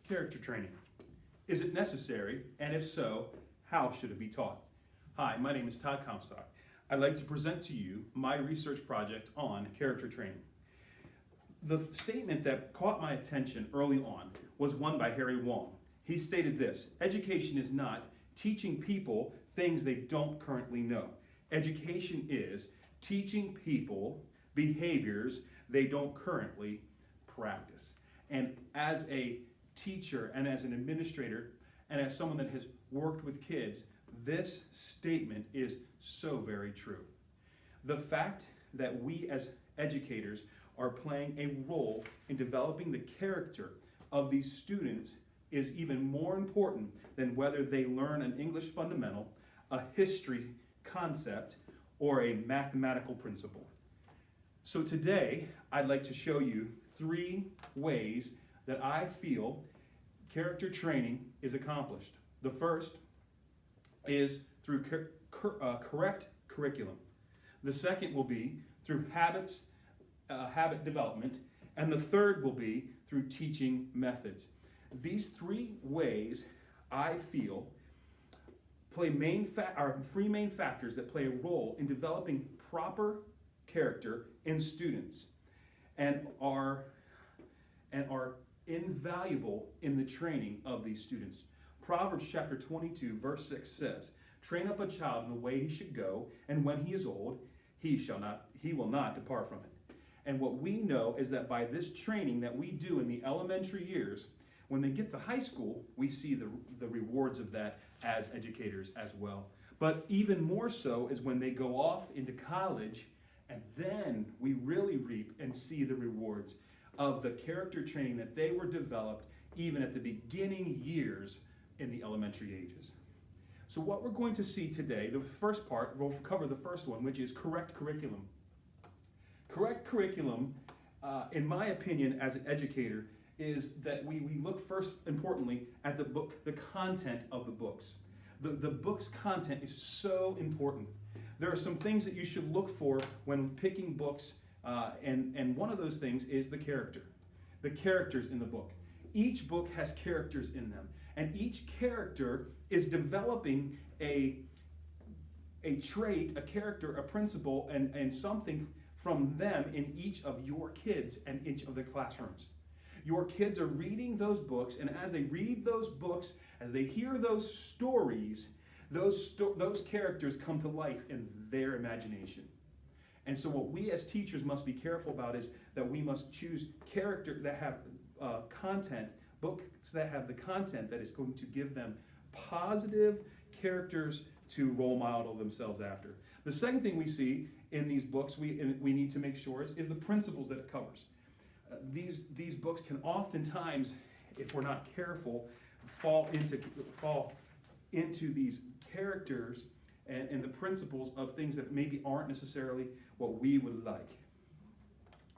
Character training. Is it necessary? And if so, how should it be taught? Hi, my name is Todd Comstock. I'd like to present to you my research project on character training. The statement that caught my attention early on was one by Harry Wong. He stated this: education is not teaching people things they don't currently know. Education is teaching people behaviors they don't currently practice. And as a teacher and as an administrator and as someone that has worked with kids, this statement is so very true. The fact that we as educators are playing a role in developing the character of these students is even more important than whether they learn an English fundamental, a history concept, or a mathematical principle. So today, I'd like to show you 3 ways that I feel character training is accomplished. The first is through correct curriculum. The second will be through habit development. And the third will be through teaching methods. These 3 ways, I feel, are 3 main factors that play a role in developing proper character in students and are invaluable in the training of these students. Proverbs chapter 22 verse 6 says, "Train up a child in the way he should go, and when he is old, he will not depart from it." And what we know is that by this training that we do in the elementary years, when they get to high school, we see the rewards of that as educators as well. But even more so is when they go off into college, and then we really reap and see the rewards of the character training that they were developed even at the beginning years in the elementary ages. So what we're going to see today, the first part, we'll cover the first one, which is correct curriculum. Correct curriculum, in my opinion as an educator, is that we look first, importantly, at the book, the content of the books. The book's content is so important. There are some things that you should look for when picking books, and one of those things is the characters in the book. Each book has characters in them, and each character is developing a trait, a character, a principle, and something from them in each of your kids and each of the classrooms. Your kids are reading those books, and as they read those books, as they hear those stories, those characters come to life in their imagination. And so what we as teachers must be careful about is that we must choose character that have content, books that have the content that is going to give them positive characters to role model themselves after. The second thing we see in these books we need to make sure is the principles that it covers. These books can oftentimes, if we're not careful, fall into these characters and the principles of things that maybe aren't necessarily what we would like.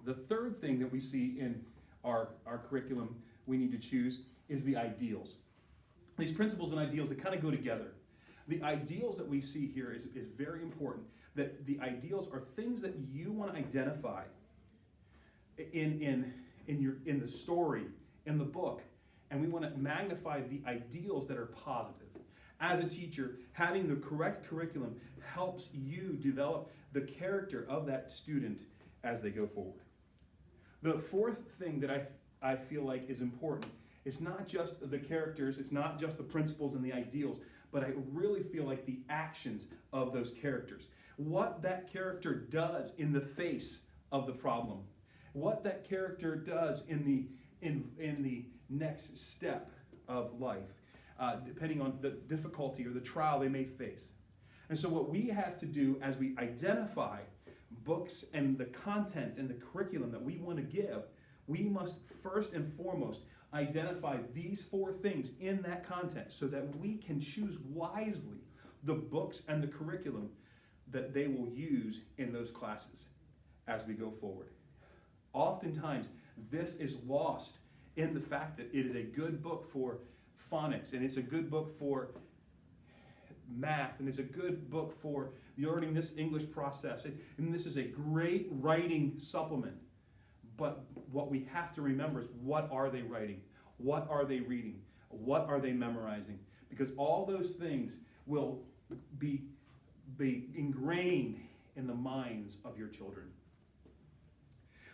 The third thing that we see in our curriculum we need to choose is the ideals. These principles and ideals that kind of go together. The ideals that we see here is very important, that the ideals are things that you want to identify in the story, in the book, and we want to magnify the ideals that are positive. As a teacher, having the correct curriculum helps you develop the character of that student as they go forward. The fourth thing that I feel like is important is not just the characters, it's not just the principles and the ideals, but I really feel like the actions of those characters. What that character does in the face of the problem. What that character does in the next step of life, depending on the difficulty or the trial they may face. And so what we have to do as we identify books and the content and the curriculum that we want to give, we must first and foremost identify these 4 things in that content so that we can choose wisely the books and the curriculum that they will use in those classes as we go forward. Oftentimes, this is lost in the fact that it is a good book for phonics, and it's a good book for math, and it's a good book for learning this English process, and this is a great writing supplement. But what we have to remember is, what are they writing? What are they reading? What are they memorizing? Because all those things will be ingrained in the minds of your children.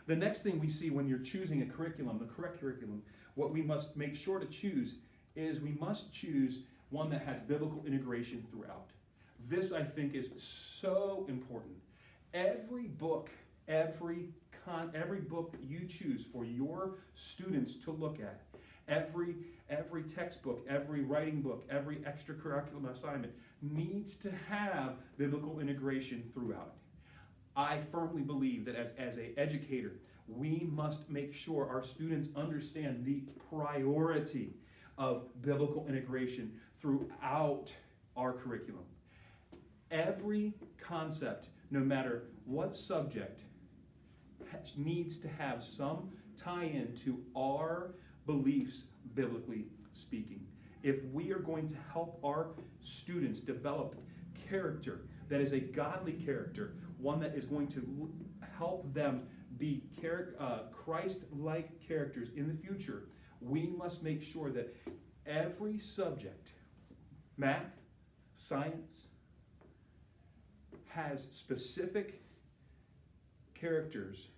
The next thing we see when you're choosing a curriculum, the correct curriculum, what we must make sure to choose is we must choose one that has biblical integration throughout. This, I think, is so important. Every book, every book that you choose for your students to look at, every textbook, every writing book, every extracurricular assignment needs to have biblical integration throughout it. I firmly believe that as an educator, we must make sure our students understand the priority of biblical integration throughout our curriculum. Every concept, no matter what subject, needs to have some tie-in to our beliefs, biblically speaking. If we are going to help our students develop character that is a godly character, one that is going to help them be Christ-like characters in the future, we must make sure that every subject, math, science, has specific characters,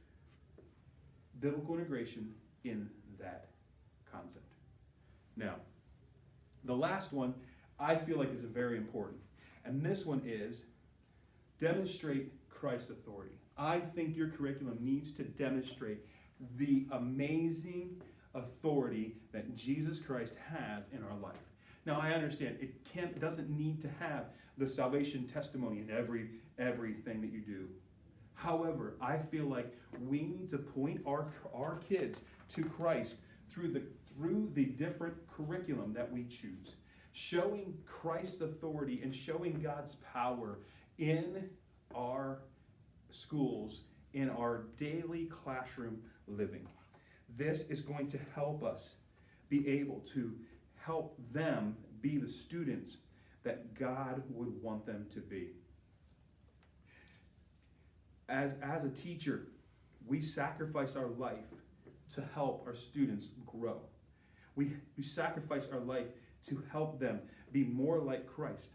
biblical integration in that concept. Now, the last one I feel like is very important, and this one is demonstrate Christ's authority. I think your curriculum needs to demonstrate the amazing authority that Jesus Christ has in our life. Now, I understand it doesn't need to have the salvation testimony in everything that you do. However, I feel like we need to point our kids to Christ through the different curriculum that we choose, showing Christ's authority and showing God's power in our schools, in our daily classroom living. This is going to help us be able to help them be the students that God would want them to be. As a teacher, we sacrifice our life to help our students grow. We sacrifice our life to help them be more like Christ.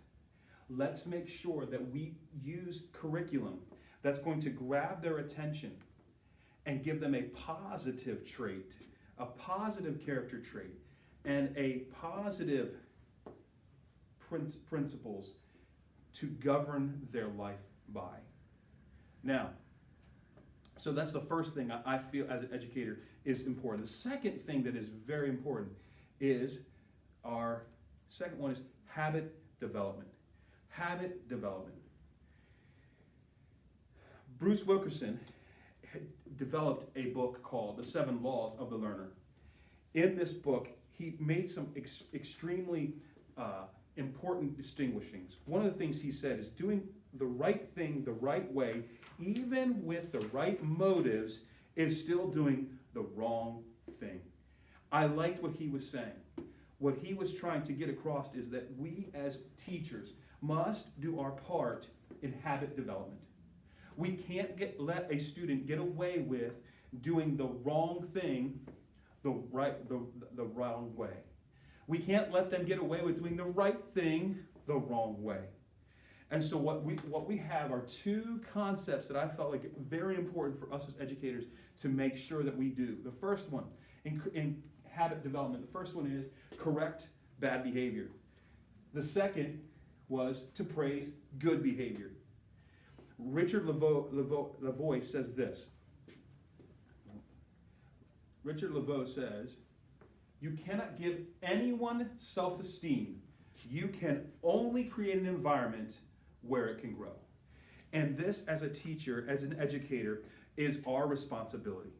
Let's make sure that we use curriculum that's going to grab their attention and give them a positive trait, a positive character trait, and a positive principles to govern their life by. Now, so that's the first thing I feel as an educator is important. The second thing that is very important is our second one is habit development. Habit development. Bruce Wilkerson had developed a book called The 7 Laws of the Learner. In this book, he made some extremely important distinguishings. One of the things he said is doing the right thing the right way, even with the right motives, is still doing the wrong thing. I liked what he was saying. What he was trying to get across is that we as teachers must do our part in habit development. We can't let a student get away with doing the wrong thing the wrong way. We can't let them get away with doing the right thing the wrong way. And so what we have are two concepts that I felt like very important for us as educators to make sure that we do. The first one, in habit development, the first one is correct bad behavior. The second was to praise good behavior. Richard Lavoie says this. Richard Lavoie says, "You cannot give anyone self-esteem. You can only create an environment where it can grow." And this, as a teacher, as an educator, is our responsibility.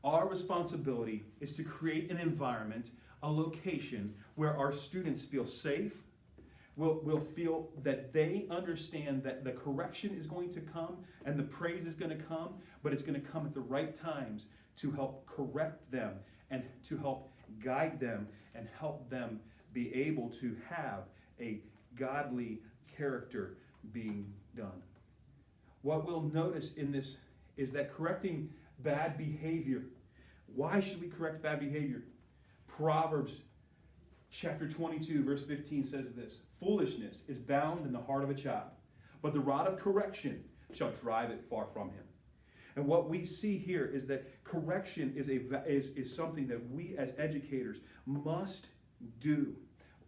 Our responsibility is to create an environment, a location where our students feel safe, will feel that they understand that the correction is going to come and the praise is going to come, but it's going to come at the right times to help correct them and to help guide them and help them be able to have a godly character being done. What we'll notice in this is that correcting bad behavior. Why should we correct bad behavior? Proverbs chapter 22, verse 15 says this: foolishness is bound in the heart of a child, but the rod of correction shall drive it far from him. And what we see here is that correction is something that we as educators must do.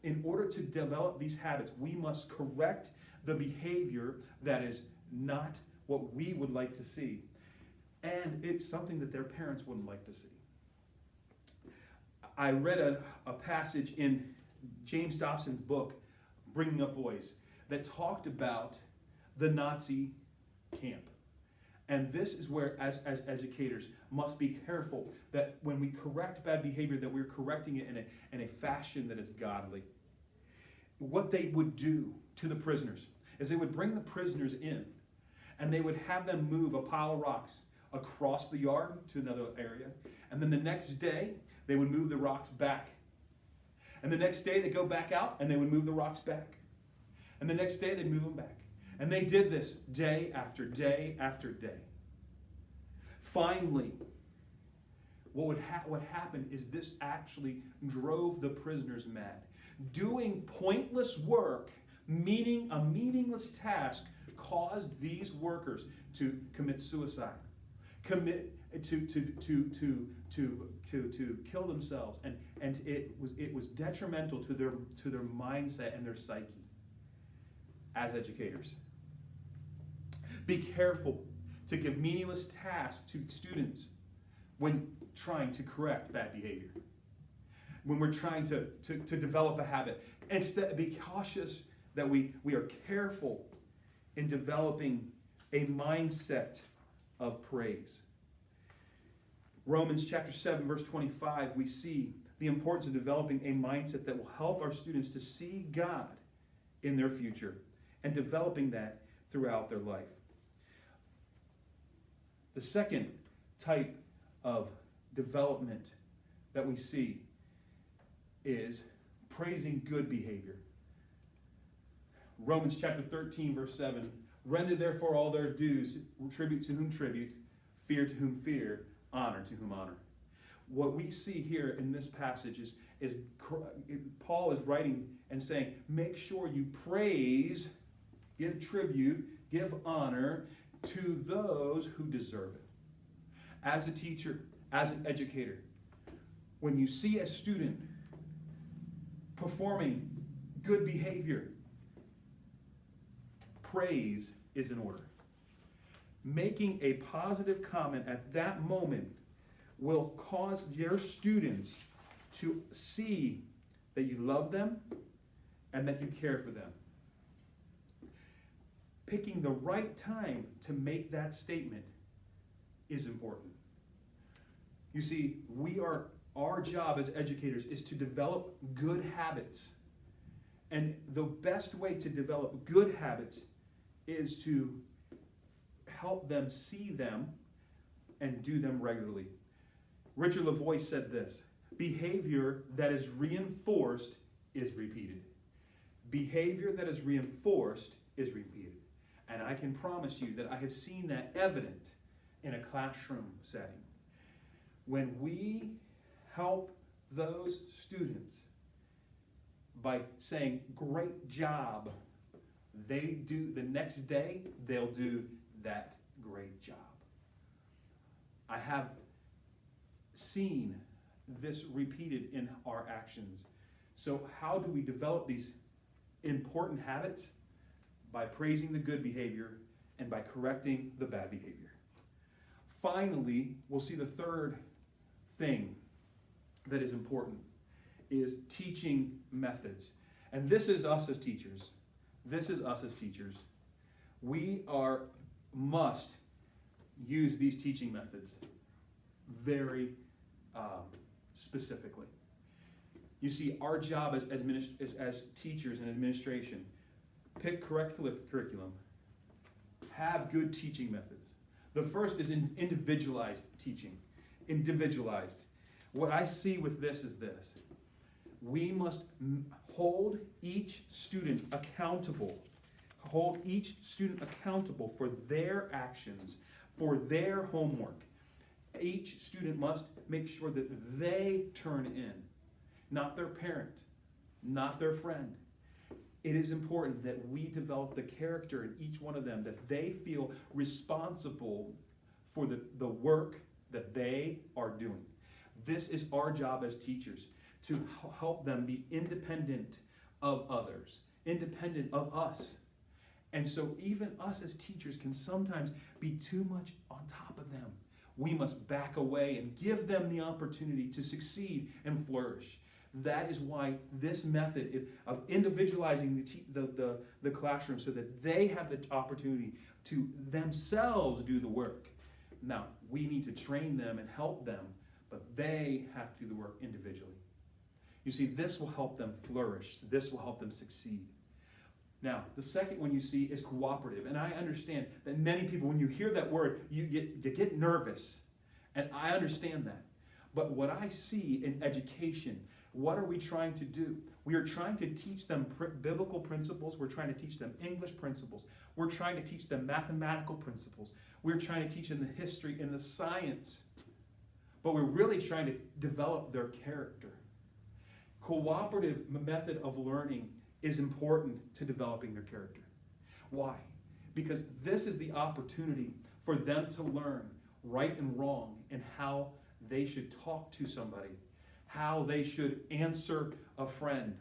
In order to develop these habits, we must correct the behavior that is not what we would like to see. And it's something that their parents wouldn't like to see. I read a passage in James Dobson's book, Bringing Up Boys, that talked about the Nazi camp. And this is where, as educators, must be careful that when we correct bad behavior, that we're correcting it in a fashion that is godly. What they would do to the prisoners is they would bring the prisoners in, and they would have them move a pile of rocks across the yard to another area. And then the next day, they would move the rocks back. And the next day, they'd go back out, and they would move the rocks back. And the next day, they'd move them back. And they did this day after day after day. Finally, what happened is this actually drove the prisoners mad. Doing pointless work, meaning a meaningless task, caused these workers to commit suicide, to kill themselves, and it was detrimental to their mindset and their psyche as educators. Be careful to give meaningless tasks to students when trying to correct bad behavior. When we're trying to develop a habit. Instead, be cautious that we are careful in developing a mindset of praise. Romans chapter 7, verse 25, we see the importance of developing a mindset that will help our students to see God in their future and developing that throughout their life. The second type of development that we see is praising good behavior. Romans chapter 13, verse 7, render therefore all their dues, tribute to whom tribute, fear to whom fear, honor to whom honor. What we see here in this passage is Paul is writing and saying, make sure you praise, give tribute, give honor to those who deserve it. As a teacher, as an educator, when you see a student performing good behavior, praise is in order. Making a positive comment at that moment will cause your students to see that you love them and that you care for them. Picking the right time to make that statement is important. You see, our job as educators is to develop good habits. And the best way to develop good habits is to help them see them and do them regularly. Richard Lavoie said this: behavior that is reinforced is repeated. Behavior that is reinforced is repeated. And I can promise you that I have seen that evident in a classroom setting. When we help those students by saying, great job, they do the next day, they'll do that great job. I have seen this repeated in our actions. So how do we develop these important habits? By praising the good behavior and by correcting the bad behavior. Finally, we'll see the third thing that is important is teaching methods. And this is us as teachers. This is us as teachers. We must use these teaching methods very specifically. You see, our job as teachers and administration, pick correct curriculum, have good teaching methods. The first is individualized teaching. Individualized. What I see with this is this: we must hold each student accountable. Hold each student accountable for their actions, for their homework. Each student must make sure that they turn in. not their parent, not their friend. It is important that we develop the character in each one of them, that they feel responsible for the work that they are doing. This is our job as teachers, to help them be independent of others, independent of us. And so even us as teachers can sometimes be too much on top of them. We must back away and give them the opportunity to succeed and flourish. That is why this method of individualizing the classroom so that they have the opportunity to themselves do the work. Now, we need to train them and help them, but they have to do the work individually. You see, this will help them flourish. This will help them succeed. Now, the second one you see is cooperative. And I understand that many people, when you hear that word, you get nervous. And I understand that. But what I see in education, what are we trying to do? We are trying to teach them biblical principles. We're trying to teach them English principles. We're trying to teach them mathematical principles. We're trying to teach them the history and the science. But we're really trying to develop their character. Cooperative method of learning is important to developing their character. Why? Because this is the opportunity for them to learn right and wrong and how they should talk to somebody, how they should answer a friend,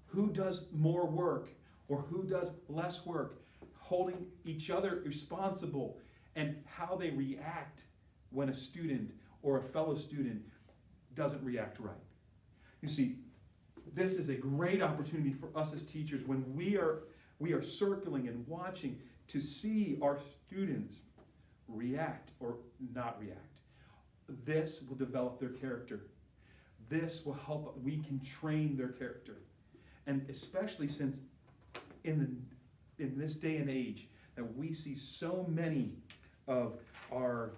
who does more work or who does less work, holding each other responsible, and how they react when a student or a fellow student doesn't react right. You see, this is a great opportunity for us as teachers when we are circling and watching to see our students react or not react. This will develop their character. This will help, we can train their character. And especially since in this day and age that we see so many of our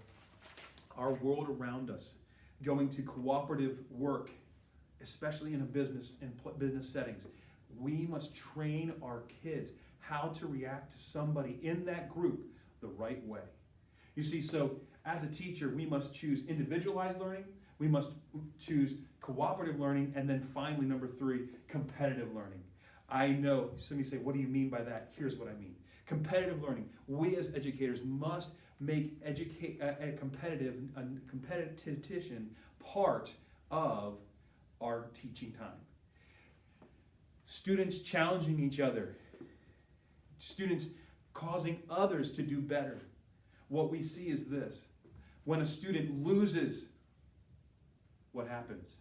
world around us going to cooperative work, especially in business settings, we must train our kids how to react to somebody in that group the right way. You see, so as a teacher, we must choose individualized learning, we must choose cooperative learning, and then finally, number 3, competitive learning. I know, some of you say, what do you mean by that? Here's what I mean. Competitive learning. We as educators must make a competition part of our teaching time. Students challenging each other. Students causing others to do better. What we see is this. When a student loses, what happens?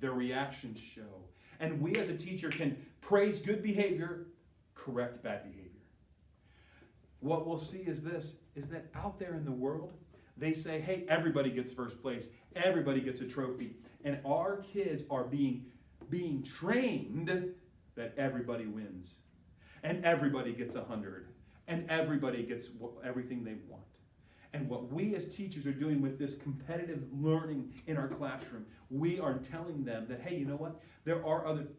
Their reactions show. And we as a teacher can praise good behavior, correct bad behavior. What we'll see is this, is that out there in the world, they say, hey, everybody gets first place. Everybody gets a trophy. And our kids are being trained that everybody wins. And everybody gets 100. And everybody gets everything they want. And what we as teachers are doing with this competitive learning in our classroom, we are telling them that, hey, you know what?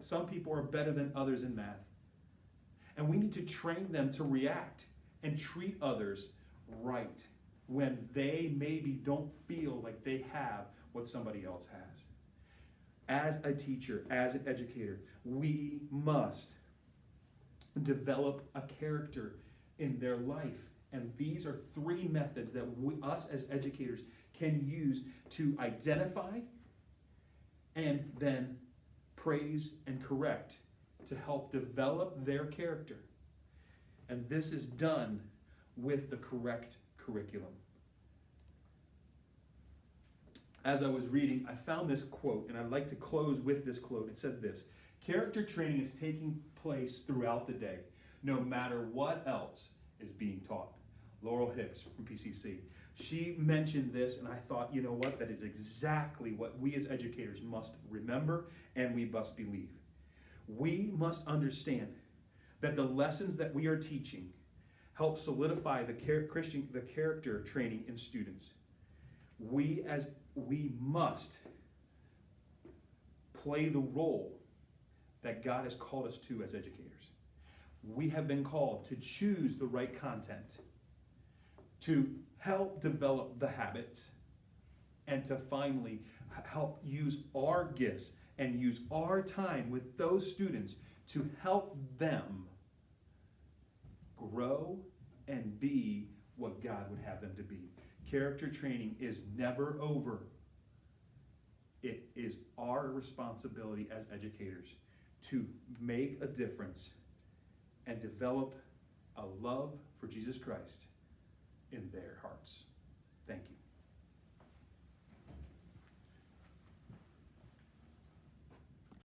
Some people are better than others in math. And we need to train them to react and treat others right when they maybe don't feel like they have what somebody else has. As a teacher, as an educator, we must develop a character in their life. And these are 3 methods that us as educators can use to identify and then praise and correct to help develop their character. And this is done with the correct curriculum. As I was reading, I found this quote, and I'd like to close with this quote. It said this: character training is taking place throughout the day, no matter what else is being taught. Laurel Hicks from PCC. She mentioned this, and I thought, you know what? That is exactly what we as educators must remember and we must believe. We must understand that the lessons that we are teaching help solidify the character training in students. We must play the role that God has called us to as educators. We have been called to choose the right content, to help develop the habits, and to finally help use our gifts and use our time with those students to help them grow and be what God would have them to be. Character training is never over. It is our responsibility as educators to make a difference and develop a love for Jesus Christ in their hearts.